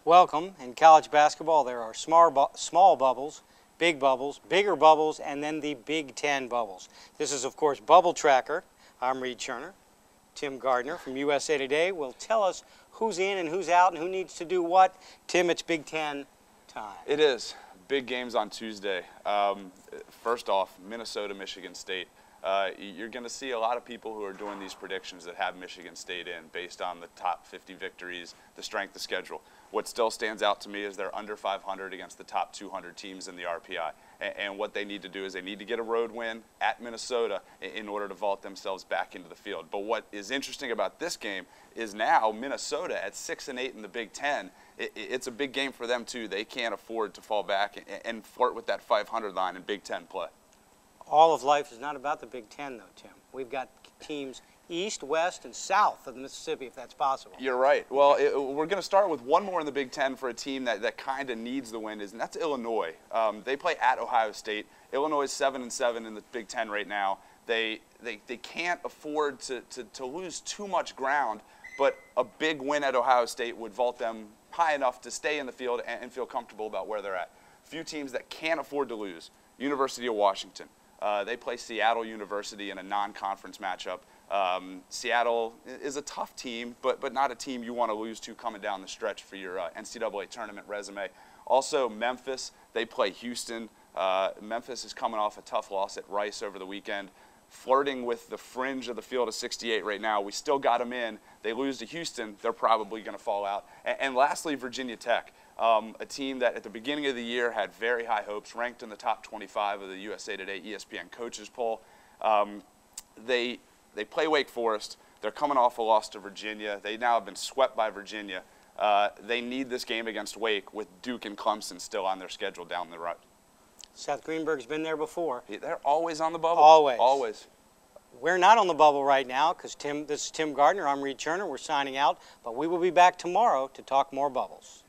Welcome. In college basketball, there are small bubbles, bigger bubbles, and then the Big Ten bubbles. This is, of course, Bubble Tracker. I'm Reid Cherner. Tim Gardner from USA Today will tell us who's in and who's out and who needs to do what. Tim, it's Big Ten time. It is. Big games on Tuesday. First off, Minnesota, Michigan State. You're going to see a lot of people who are doing these predictions that have Michigan State in based on the top 50 victories, the strength of schedule. What still stands out to me is they're under 500 against the top 200 teams in the RPI. And what they need to do is they need to get a road win at Minnesota in order to vault themselves back into the field. But what is interesting about this game is now Minnesota at 6-8 in the Big Ten. It's a big game for them too. They can't afford to fall back and flirt with that 500 line in Big Ten play. All of life is not about the Big Ten, though, Tim. We've got teams east, west, and south of the Mississippi, if that's possible. You're right. Well, we're going to start with one more in the Big Ten for a team that kind of needs the win, and that's Illinois. They play at Ohio State. Illinois is 7-7 in the Big Ten right now. They can't afford to lose too much ground, but a big win at Ohio State would vault them high enough to stay in the field and feel comfortable about where they're at. Few teams that can't afford to lose. University of Washington. They play Seattle University in a non-conference matchup. Seattle is a tough team, but not a team you want to lose to coming down the stretch for your NCAA tournament resume. Also, Memphis, they play Houston. Memphis is coming off a tough loss at Rice over the weekend, flirting with the fringe of the field of 68 right now. We still got them in. They lose to Houston, they're probably going to fall out. And lastly, Virginia Tech. A team that at the beginning of the year had very high hopes, ranked in the top 25 of the USA Today ESPN coaches poll. They play Wake Forest. They're coming off a loss to Virginia. They now have been swept by Virginia. They need this game against Wake with Duke and Clemson still on their schedule down the road. Seth Greenberg's been there before. They're always on the bubble. Always. Always. We're not on the bubble right now because this is Tim Gardner. I'm Reid Cherner. We're signing out, but we will be back tomorrow to talk more bubbles.